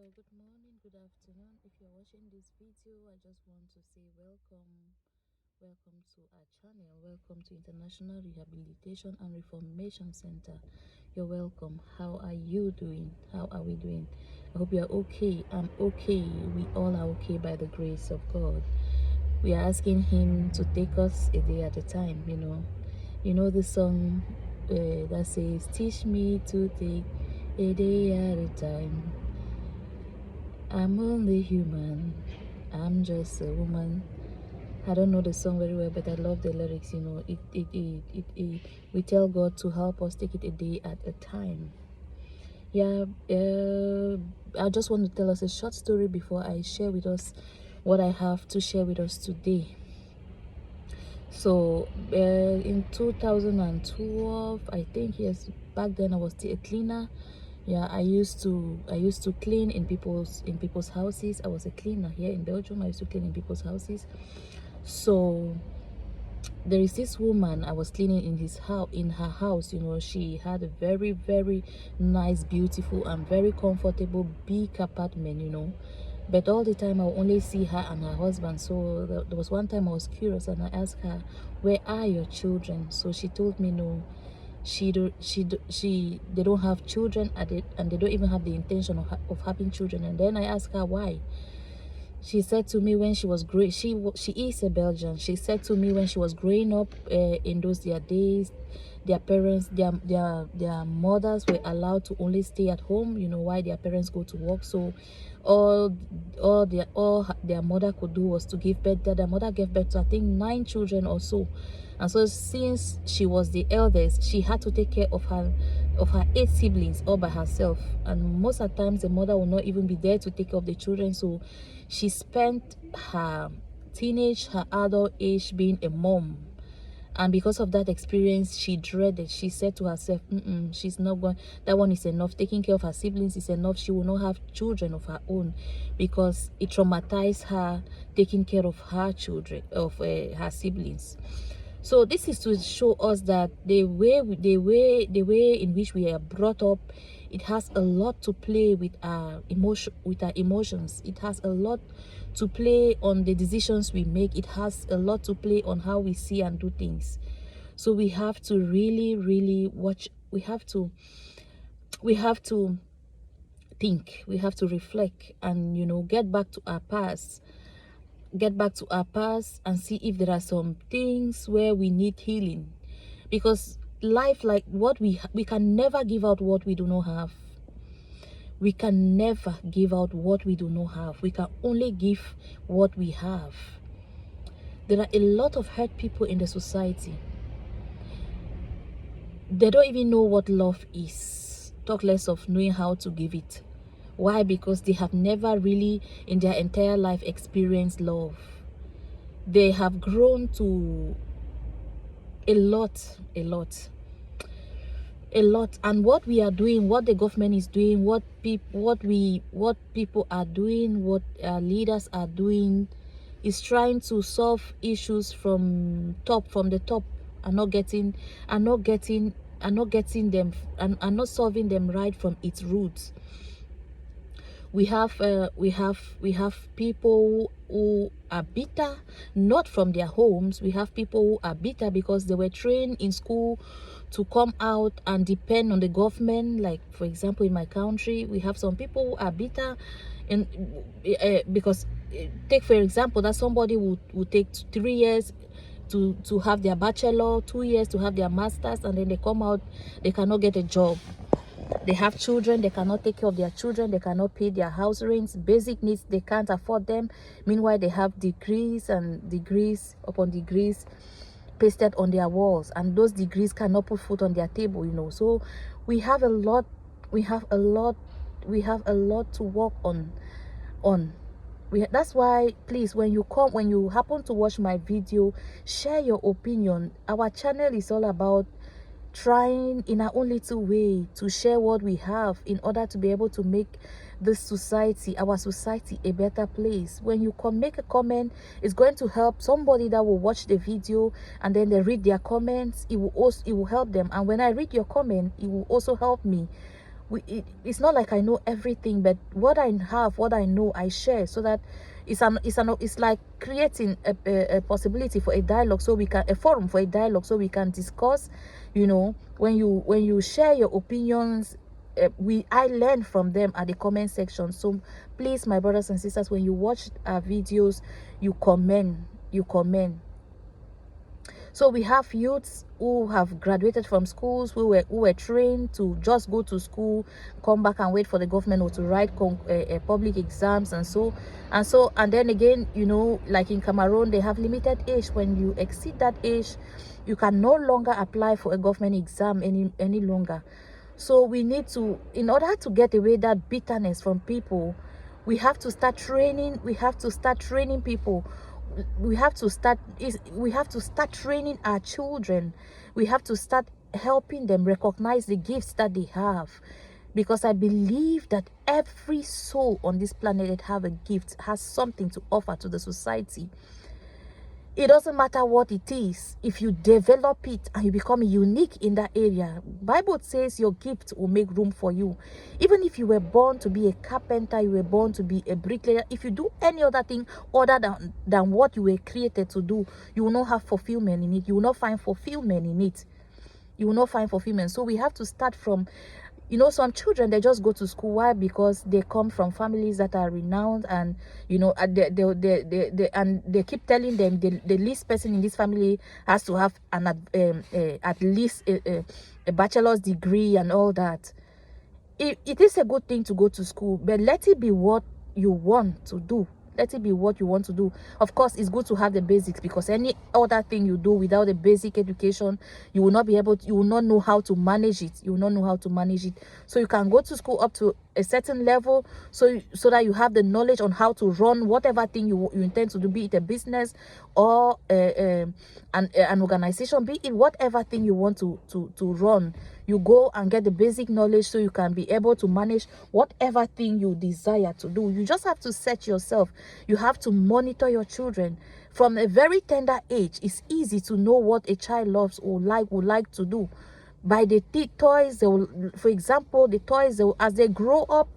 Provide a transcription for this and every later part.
Hello, good morning, good afternoon. If you're watching this video, I just want to say welcome to our channel. Welcome to International Rehabilitation and Reformation Center. You're welcome. How are you doing? How are we doing? I hope you're okay. I'm okay. We all are okay by the grace of God. We are asking Him to take us a day at a time. You know the song that says, "Teach me to take a day at a time. I'm only human. I'm just a woman." I don't know the song very well, but I love the lyrics. We tell God to help us take it a day at a time. Yeah, I just want to tell us a short story before I share with us what I have to share with us today. So, in 2012, I think, yes, back then I was still a cleaner. Yeah, I used to clean in people's houses. I was a cleaner here in Belgium. I used to clean in people's houses. So there is this woman I was cleaning in her house. She had a very, very nice, beautiful, and very comfortable big apartment. But all the time I would only see her and her husband. So there was one time I was curious and I asked her, "Where are your children?" So she told me no, they don't have children at it, and they don't even have the intention of having children. And then I asked her why. She said to me, when she was growing, she is a Belgian. She said to me, when she was growing up, in those their days, their parents, their mothers were allowed to only stay at home, while their parents go to work. So all their mother could do was to give birth. Their mother gave birth to, I think, 9 children or so. And so since she was the eldest, she had to take care of her 8 siblings all by herself. And most of the times the mother will not even be there to take care of the children. So she spent her her adult age being a mom. And because of that experience, she dreaded. She said to herself, she's not going, that one is enough. Taking care of her siblings is enough. She will not have children of her own, because it traumatized her taking care of her children, of her siblings. So this is to show us that the way in which we are brought up, it has a lot to play with our emotions. It has a lot to play on the decisions we make. It has a lot to play on how we see and do things. So we have to really, really watch. We have to think. We have to reflect and get back to our past. Get back to our past and see if there are some things where we need healing, because life, like what we can never give out what we do not have. We can never give out what we do not have. We can only give what we have. There are a lot of hurt people in the society. They don't even know what love is, talk less of knowing how to give it. Why? Because they have never really in their entire life experienced love. They have grown to a lot, and what we are doing, what the government is doing, what people are doing, what our leaders are doing, is trying to solve issues from the top, and not getting them, and not solving them right from its roots. We have people who are bitter, not from their homes. We have people who are bitter because they were trained in school to come out and depend on the government. Like, for example, in my country, we have some people who are bitter because, take for example, that somebody would take 3 years to have their bachelor, 2 years to have their masters, and then they come out, they cannot get a job. They have children, they cannot take care of their children, they cannot pay their house rents, basic needs, they can't afford them. Meanwhile, they have degrees and degrees upon degrees pasted on their walls, and those degrees cannot put food on their table. So we have a lot to work on. That's why, please, when you happen to watch my video, share your opinion. Our channel is all about trying in our own little way to share what we have in order to be able to make this society, our society, a better place. When you make a comment, it's going to help somebody that will watch the video, and then they read their comments. It will help them. And when I read your comment, it will also help me it's not like I know everything, but what I have, what I know, I share, so that it's like creating a possibility for a dialogue, so we can, a forum for a dialogue, so we can discuss. You know, when you share your opinions, I learn from them at the comment section. So please, my brothers and sisters, when you watch our videos, you comment. So we have youths who have graduated from schools, who were trained to just go to school, come back and wait for the government, or to write public exams, and then again, you know, like in Cameroon, they have limited age. When you exceed that age, you can no longer apply for a government exam any longer. So we need to, in order to get away that bitterness from people, we have to start training. We have to start training people. We have to start training our children. We have to start helping them recognize the gifts that they have, because I believe that every soul on this planet that have a gift has something to offer to the society. It doesn't matter what it is. If you develop it and you become unique in that area, Bible says your gift will make room for you. Even if you were born to be a carpenter, you were born to be a bricklayer, if you do any other thing other than what you were created to do, you will not have fulfillment in it. You will not find fulfillment in it. You will not find fulfillment. So we have to start from, you know, some children, they just go to school. Why? Because they come from families that are renowned, and you know, they keep telling them the least person in this family has to have at least a bachelor's degree and all that. It is a good thing to go to school, but let it be what you want to do. Let it be what you want to do. Of course, it's good to have the basics, because any other thing you do without a basic education, you will not be able to, you will not know how to manage it. You will not know how to manage it. So you can go to school up to a certain level, so that you have the knowledge on how to run whatever thing you intend to do, be it a business or an organization, be it whatever thing you want to run. You go and get the basic knowledge, so you can be able to manage whatever thing you desire to do. You just have to set yourself. You have to monitor your children from a very tender age. It's easy to know what a child loves or would like to do by the toys. They will, for example, the toys, as they grow up,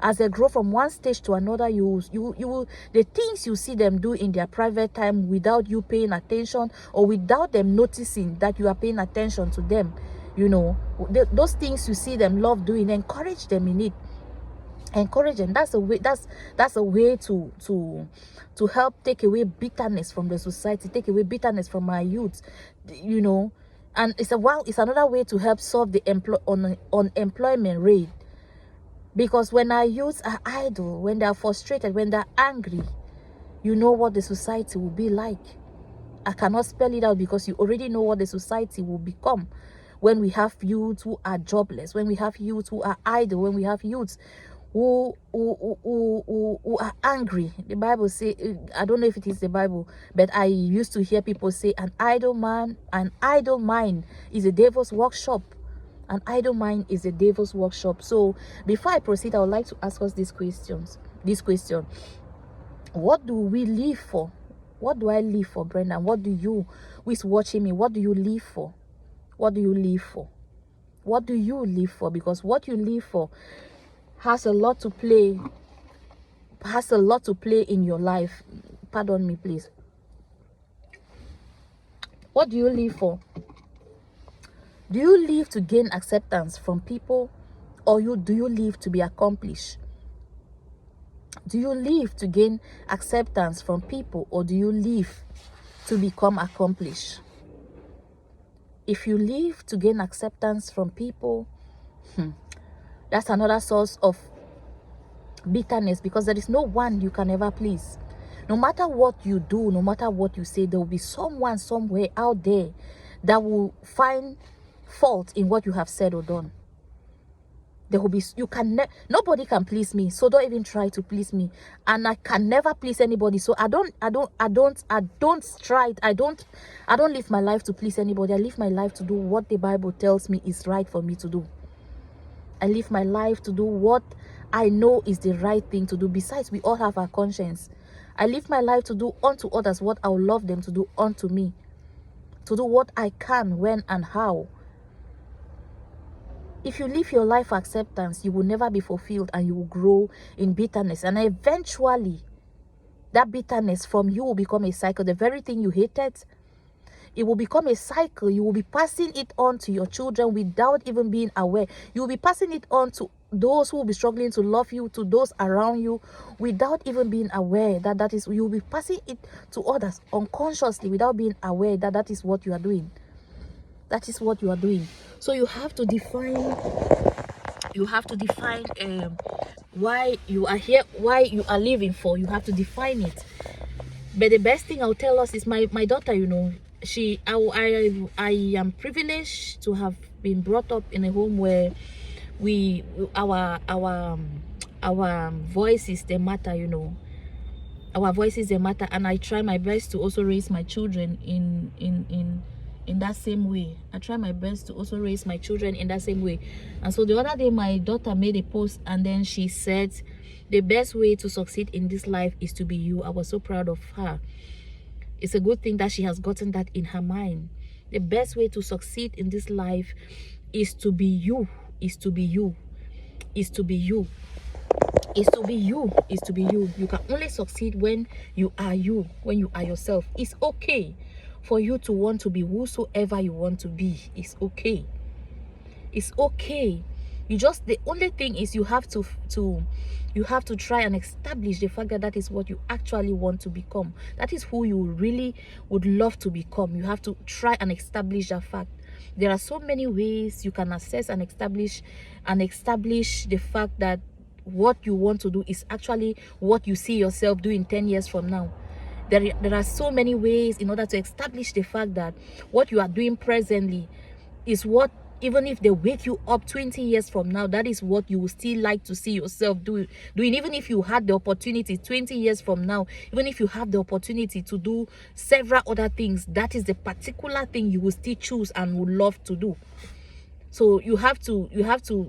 as they grow from one stage to another, you will, the things you see them do in their private time without you paying attention, or without them noticing that you are paying attention to them, you know, those things you see them love doing, encourage them in it. Encourage them. That's a way. That's a way to help take away bitterness from the society, take away bitterness from our youth, you know. And it's another way to help solve the unemployment rate. Because when our youths are idle, when they are frustrated, when they're angry, you know what the society will be like. I cannot spell it out, because you already know what the society will become when we have youths who are jobless, when we have youths who are idle, when we have youths who are angry. The Bible say, I don't know if it is the Bible, but I used to hear people say, an idle mind is a devil's workshop. An idle mind is a devil's workshop. So before I proceed, I would like to ask us this question: what do we live for? What do I live for, Brenda? What do you, who is watching me, what do you live for? What do you live for? What do you live for? Because what you live for has a lot to play in your life. Pardon me, please. What do you live for? Do you live to gain acceptance from people, or do you live to be accomplished? Do you live to gain acceptance from people, or do you live to become accomplished? If you live to gain acceptance from people, that's another source of bitterness, because there is no one you can ever please. No matter what you do, no matter what you say, there will be someone somewhere out there that will find fault in what you have said or done. There will be, nobody can please me, so don't even try to please me. And I can never please anybody, so I don't live my life to please anybody. I live my life to do what the Bible tells me is right for me to do. I live my life to do what I know is the right thing to do. Besides, we all have our conscience. I live my life to do unto others what I would love them to do unto me. To do what I can, when and how. If you live your life for acceptance, you will never be fulfilled, and you will grow in bitterness. And eventually, that bitterness from you will become a cycle. The very thing you hated, it will become a cycle. You will be passing it on to your children without even being aware. You will be passing it on to those who will be struggling to love you, to those around you, without even being aware that is, you will be passing it to others unconsciously without being aware that is what you are doing. That is what you are doing. So you have to define why you are here, why you are living for. You have to define it. But the best thing I'll tell us is my daughter, you know, I am privileged to have been brought up in a home where our voices, they matter, you know. Our voices, they matter, and I try my best to also raise my children in that same way. I try my best to also raise my children in that same way. And so the other day, my daughter made a post, and then she said, the best way to succeed in this life is to be you. I was so proud of her. It's a good thing that she has gotten that in her mind. The best way to succeed in this life is to be you, is to be you, is to be you, is to be you, is to be you. You can only succeed when you are you, when you are yourself. It's okay for you to want to be whosoever you want to be. It's okay. It's okay. You just, the only thing is you have to try and establish the fact that that is what you actually want to become. That is who you really would love to become. You have to try and establish that fact. There are so many ways you can assess and establish the fact that what you want to do is actually what you see yourself doing 10 years from now. There are so many ways in order to establish the fact that what you are doing presently is what, even if they wake you up 20 years from now, that is what you will still like to see yourself doing. Even if you had the opportunity 20 years from now, even if you have the opportunity to do several other things, that is the particular thing you will still choose and would love to do. So you have to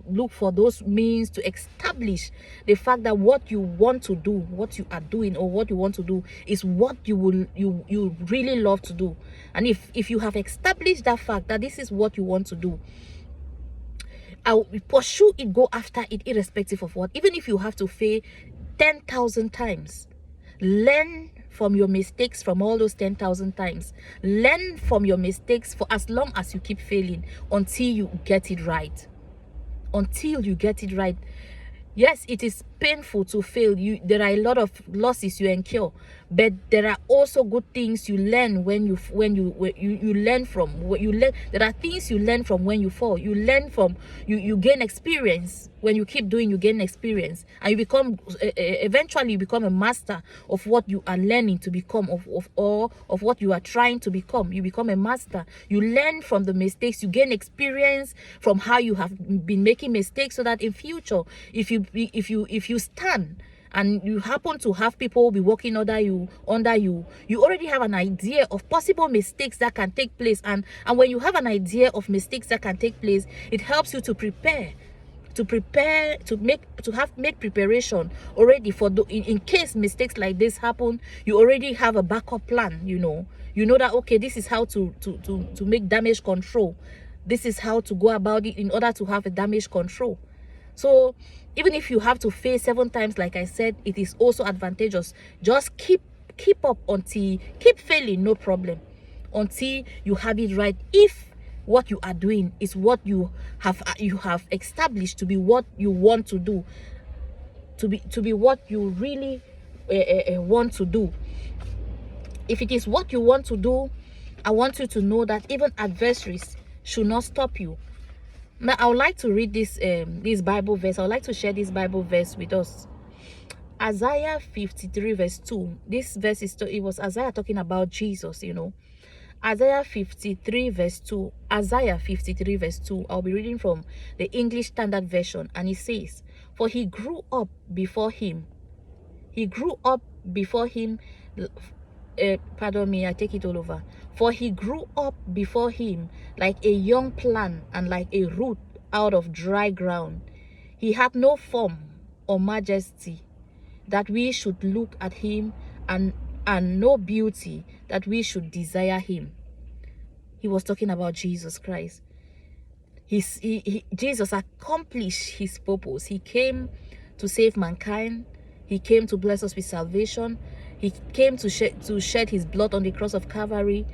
look for those means to establish the fact that what you want to do, what you are doing, or what you want to do is what you really love to do. And if you have established that fact that this is what you want to do, I'll pursue it, go after it, irrespective of what. Even if you have to fail 10,000 times, learn from your mistakes from all those 10,000 times. Learn from your mistakes for as long as you keep failing until you get it right. Until you get it right. Yes, it is painful to fail. There are a lot of losses you incur, but there are also good things you learn when you learn from what you learn. There are things you learn from when you fall. You learn from you gain experience. When you keep doing, you gain experience, and you become eventually you become a master of what you are learning to become, of what you are trying to become. You become a master. You learn from the mistakes. You gain experience from how you have been making mistakes, so that in future, if you stand and you happen to have people be working under you, you already have an idea of possible mistakes that can take place. And when you have an idea of mistakes that can take place, it helps you to make preparation already for in case mistakes like this happen. You already have a backup plan. You know that, okay, this is how to make damage control. This is how to go about it in order to have a damage control. So even if you have to fail 7 times, like I said, it is also advantageous. Just keep up until keep failing, no problem, until you have it right. If what you are doing is what you have established to be what you want to do, to be what you really want to do. If it is what you want to do, I want you to know that even adversaries should not stop you. Now, I would like to read this Bible verse. I would like to share this Bible verse with us. Isaiah 53 verse 2. This verse it was Isaiah talking about Jesus, you know. Isaiah 53 verse 2. Isaiah 53 verse 2. I'll be reading from the English Standard Version, and it says, "For he grew up before him." He grew up before him. Pardon me, I take it all over. "For he grew up before him like a young plant and like a root out of dry ground. He had no form or majesty that we should look at him, and no beauty that we should desire him." He was talking about Jesus Christ. Jesus accomplished his purpose. He came to save mankind. He came to bless us with salvation. He came to shed his blood on the cross of Calvary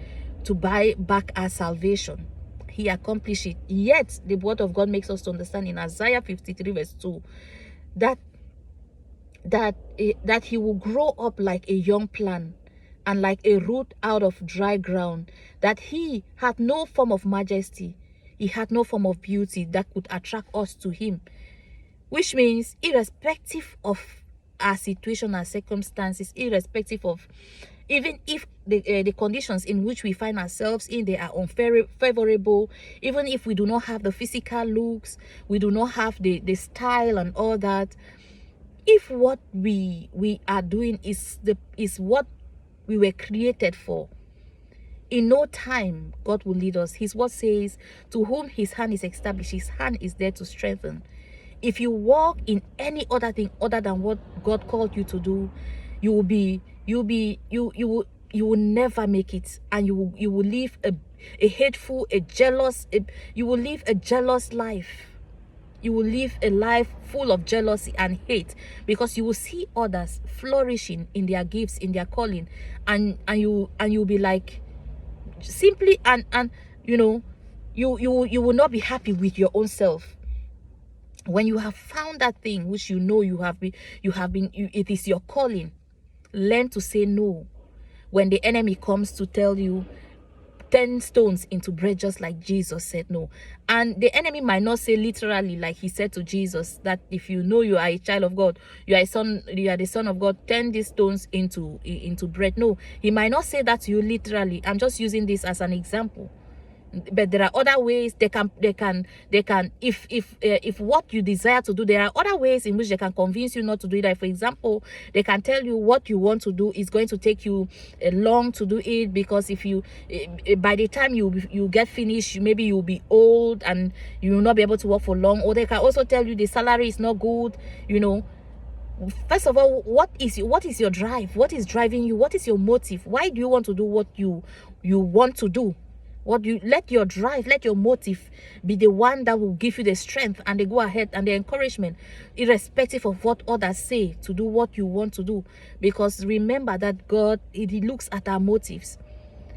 to buy back our salvation. He accomplished it. Yet the word of God makes us to understand in Isaiah 53 verse 2 that he will grow up like a young plant and like a root out of dry ground, that he had no form of majesty, he had no form of beauty that could attract us to him. Which means irrespective of our situation, our circumstances, irrespective of even if the conditions in which we find ourselves in, they are unfavorable, even if we do not have the physical looks, we do not have the style and all that, if what we are doing is what we were created for, in no time God will lead us. His word says, to whom his hand is established, his hand is there to strengthen. If you walk in any other thing other than what God called you to do, you will never make it, and you will live a hateful, a jealous, you will live a jealous life. You will live a life full of jealousy and hate, because you will see others flourishing in their gifts, in their calling, and you'll be like, simply and you know, you will not be happy with your own self. When you have found that thing which you know it is your calling, learn to say no. When the enemy comes to tell you, turn stones into bread, just like Jesus said no. And the enemy might not say literally like he said to Jesus, that if you know you are a child of God, you are the son of God, turn these stones into bread. No, he might not say that to you literally. I'm just using this as an example. But there are other ways they can if what you desire to do, there are other ways in which they can convince you not to do it. Like, for example, they can tell you what you want to do is going to take you long to do it, because if you by the time you get finished, maybe you'll be old and you will not be able to work for long. Or they can also tell you the salary is not good. You know, first of all, what is your drive? What is driving you? What is your motive? Why do you want to do what you want to do? Let your drive, let your motive be the one that will give you the strength and the go ahead and the encouragement, irrespective of what others say, to do what you want to do. Because remember that God, he looks at our motives.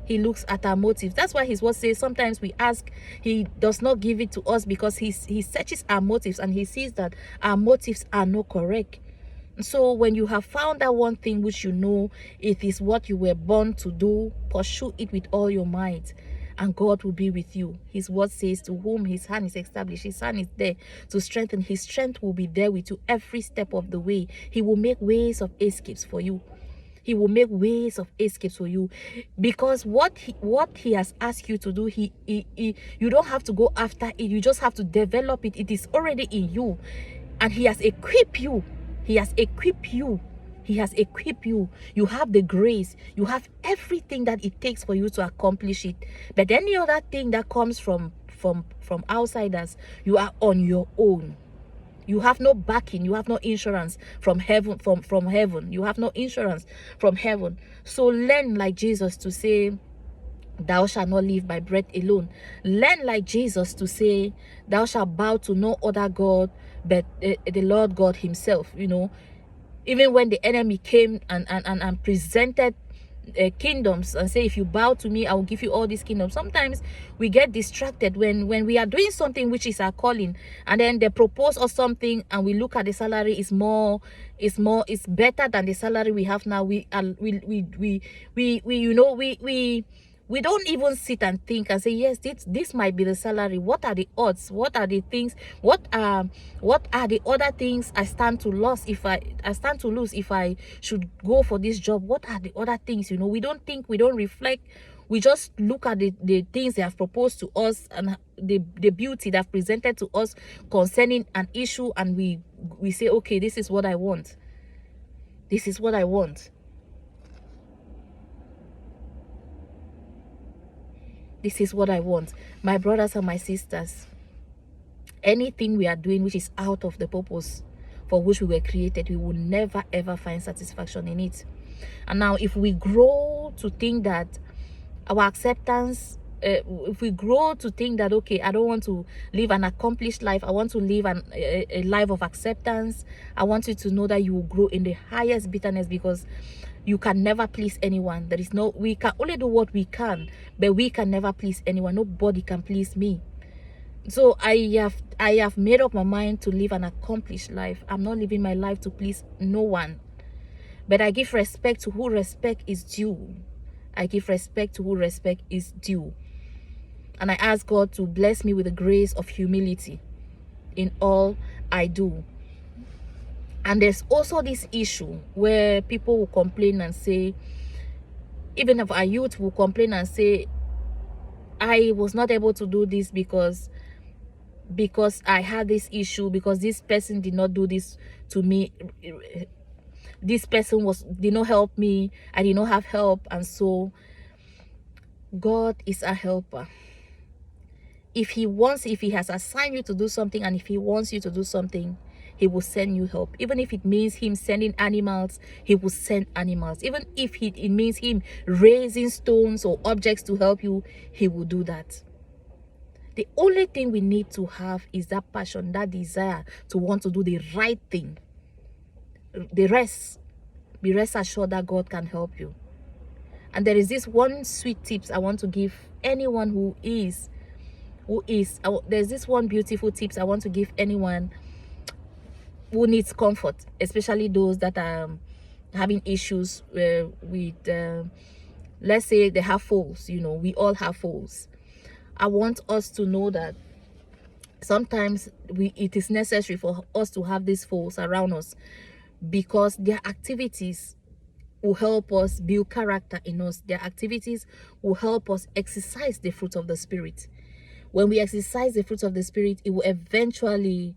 He looks at our motives. That's why his word says sometimes we ask, he does not give it to us, because he searches our motives and he sees that our motives are not correct. So when you have found that one thing which you know it is what you were born to do, pursue it with all your might, and God will be with you. His word says, to whom his hand is established, his hand is there to strengthen. His strength will be there with you every step of the way. He will make ways of escapes for you. He will make ways of escapes for you, because what he has asked you to do, you don't have to go after it. You just have to develop it. It is already in you, and he has equipped you. He has equipped you. He has equipped you. You have the grace. You have everything that it takes for you to accomplish it. But any other thing that comes from outsiders, you are on your own. You have no backing. You have no insurance from heaven. From heaven, you have no insurance from heaven. So learn like Jesus to say, thou shalt not live by bread alone. Learn like Jesus to say, thou shalt bow to no other God but the Lord God himself. You know, even when the enemy came and presented kingdoms and say, if you bow to me, I will give you all these kingdoms. Sometimes we get distracted when we are doing something which is our calling, and then they propose us something and we look at the salary is better than the salary we have now. We don't even sit and think and say, yes, this might be the salary. What are the odds? What are the things? What are the other things I stand to lose if I should go for this job? What are the other things? You know, we don't think, we don't reflect. We just look at the things they have proposed to us and the beauty they've presented to us concerning an issue, and we say, okay, this is what I want. This is what I want. This is what I want. My brothers and my sisters, anything we are doing which is out of the purpose for which we were created, we will never ever find satisfaction in it. And now, if we grow to think that our acceptance if we grow to think that, okay, I don't want to live an accomplished life, I want to live a life of acceptance, I want you to know that you will grow in the highest bitterness, because you can never please anyone. There is no, we can only do what we can, but we can never please anyone. Nobody can please me. So I have made up my mind to live an accomplished life. I'm not living my life to please no one, but I give respect to who respect is due. I give respect to who respect is due. And I ask God to bless me with the grace of humility in all I do. And there's also this issue where people will complain and say, even if our youth will complain and say, I was not able to do this because I had this issue, because this person did not do this to me, this person did not help me, I did not have help. And so God is a helper. If he has assigned you to do something, and if he wants you to do something, he will send you help. Even if it means him sending animals, he will send animals. Even if it means him raising stones or objects to help you, he will do that. The only thing we need to have is that passion, that desire to want to do the right thing. The rest, be rest assured that God can help you. And there is this one sweet tips I want to give anyone there's this one beautiful tips I want to give anyone who needs comfort, especially those that are having issues with, let's say they have foes. You know, we all have foes. I want us to know that sometimes it is necessary for us to have these foes around us, because their activities will help us build character in us. Their activities will help us exercise the fruit of the Spirit. When we exercise the fruit of the Spirit, it will eventually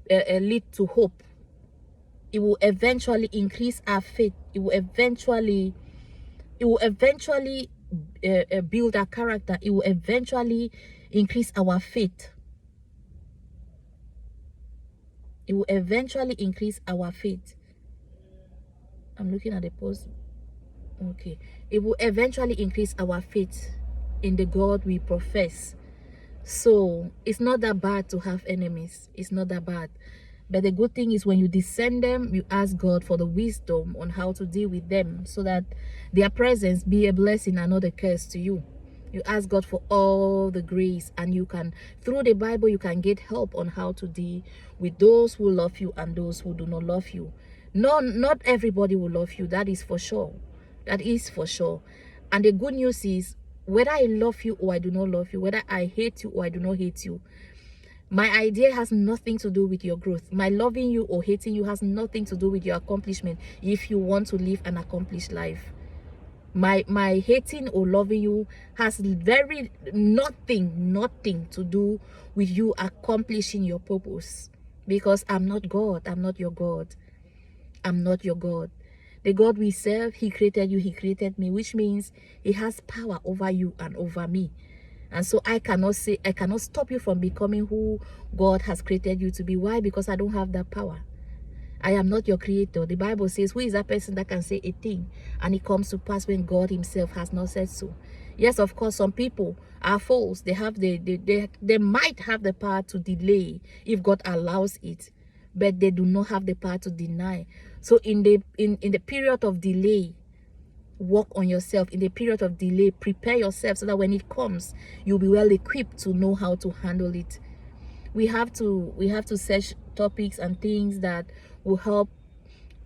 lead to hope. It will eventually increase our faith. It will eventually build our character. It will eventually increase our faith. It will eventually increase our faith. I'm looking at the post. Okay. It will eventually increase our faith in the God we profess. So it's not that bad to have enemies. It's not that bad. But the good thing is, when you discern them, you ask God for the wisdom on how to deal with them, so that their presence be a blessing and not a curse to you. You ask God for all the grace, and you can, through the Bible, you can get help on how to deal with those who love you and those who do not love you. No, not everybody will love you. That is for sure. That is for sure. And the good news is, whether I love you or I do not love you, whether I hate you or I do not hate you, my idea has nothing to do with your growth. My loving you or hating you has nothing to do with your accomplishment, if you want to live an accomplished life. My hating or loving you has nothing to do with you accomplishing your purpose, because I'm not God. I'm not your God. I'm not your God. The God we serve, he created you, he created me, which means he has power over you and over me. And so I cannot stop you from becoming who God has created you to be. Why? Because I don't have that power. I am not your creator. The Bible says, who is that person that can say a thing and it comes to pass when God himself has not said so? Yes, of course, some people are false. They might have the power to delay if God allows it, but they do not have the power to deny. So in the period of delay, work on yourself. In the period of delay, prepare yourself so that when it comes, you'll be well equipped to know how to handle it. We have to search topics and things that will help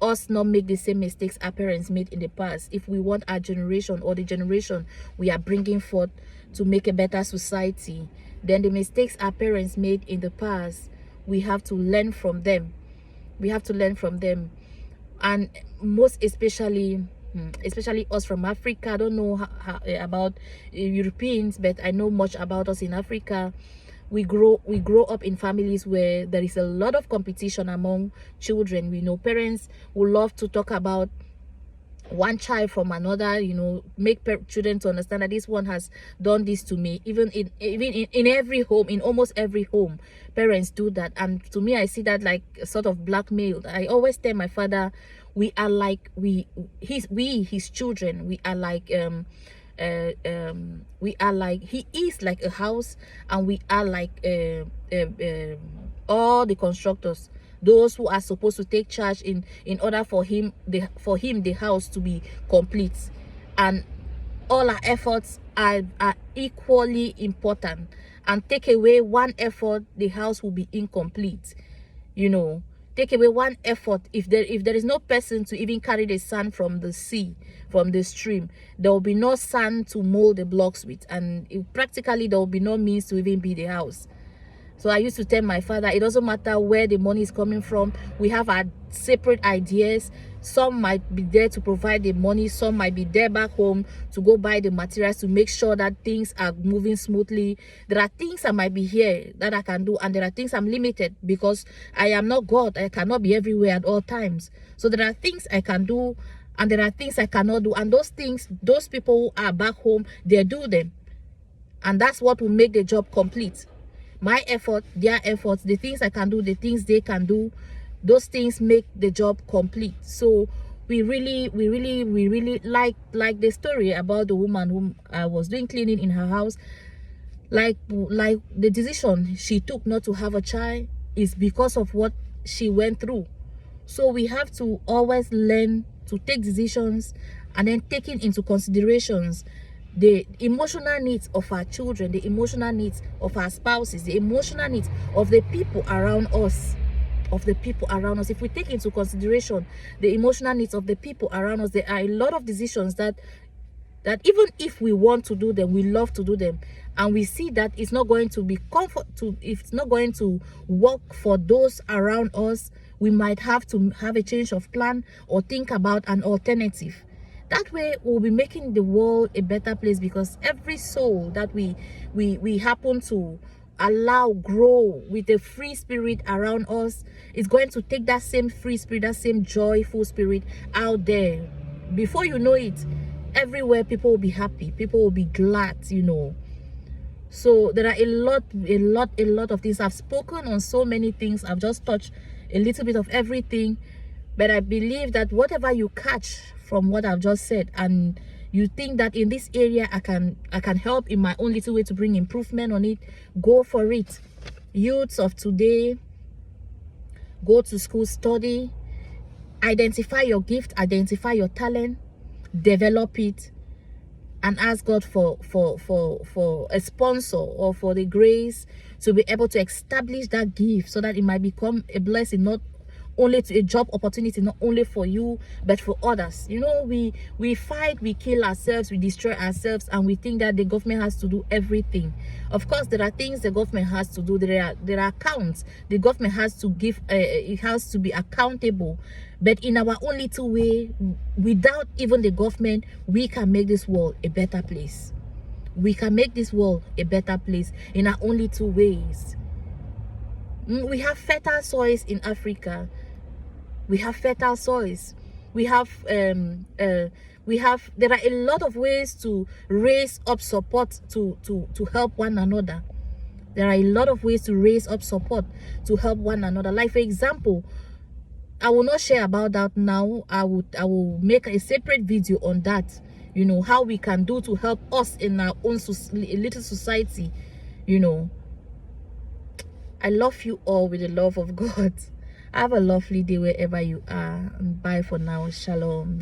us not make the same mistakes our parents made in the past, if we want our generation or the generation we are bringing forth to make a better society. Then the mistakes our parents made in the past, we have to learn from them. We have to learn from them. And most especially us from Africa. I don't know about Europeans, but I know much about us in Africa. We grow up in families where there is a lot of competition among children. We know parents will love to talk about one child from another, you know, make children to understand that this one has done this to me. Even in every home, in almost every home, parents do that. And to me, I see that like a sort of blackmail. I always tell my father, we are like his children. We are like we are like, he is like a house, and we are like all the constructors, those who are supposed to take charge in order for him the house to be complete. And all our efforts are equally important, and take away one effort, the house will be incomplete. You know, take away one effort, if there is no person to even carry the sand from the sea, from the stream, there will be no sand to mold the blocks with, and practically there will be no means to even build the house. So I used to tell my father, it doesn't matter where the money is coming from. We have our separate ideas. Some might be there to provide the money. Some might be there back home to go buy the materials to make sure that things are moving smoothly. There are things I might be here that I can do, and there are things I'm limited because I am not God. I cannot be everywhere at all times. So there are things I can do, and there are things I cannot do. And those things, those people who are back home, they do them. And that's what will make the job complete. My effort, their efforts, the things I can do, the things they can do, those things make the job complete. So we really like the story about the woman whom I was doing cleaning in her house. Like the decision she took not to have a child is because of what she went through. So we have to always learn to take decisions, and then taking into considerations the emotional needs of our children, the emotional needs of our spouses, the emotional needs of the people around us, If we take into consideration the emotional needs of the people around us, there are a lot of decisions that even if we want to do them, we love to do them, and we see that it's not going to be it's not going to work for those around us, we might have to have a change of plan or think about an alternative. That way we'll be making the world a better place, because every soul that we happen to allow grow with a free spirit around us is going to take that same free spirit, that same joyful spirit out there. Before you know it, everywhere people will be happy, people will be glad, you know. So there are a lot of things. I've spoken on so many things. I've just touched a little bit of everything, but I believe that whatever you catch from what I've just said, and you think that in this area I can help in my own little way to bring improvement on it, go for it. Youths of today, go to school, study, identify your gift, identify your talent, develop it, and ask God for a sponsor or for the grace to be able to establish that gift, so that it might become a blessing, not only to a job opportunity, not only for you but for others. You know, we fight, we kill ourselves, we destroy ourselves, and we think that the government has to do everything. Of course, there are things the government has to do. There are accounts the government has to give. It has to be accountable. But in our own little way, without even the government, we can make this world a better place. We can make this world a better place in our own little ways. We have fertile soils in Africa. We have fertile soils. There are a lot of ways to raise up support to help one another. There are a lot of ways to raise up support to help one another. Like, for example, I will not share about that now. I will make a separate video on that. You know, how we can do to help us in our own little society. You know, I love you all with the love of God. Have a lovely day wherever you are. Bye for now. Shalom.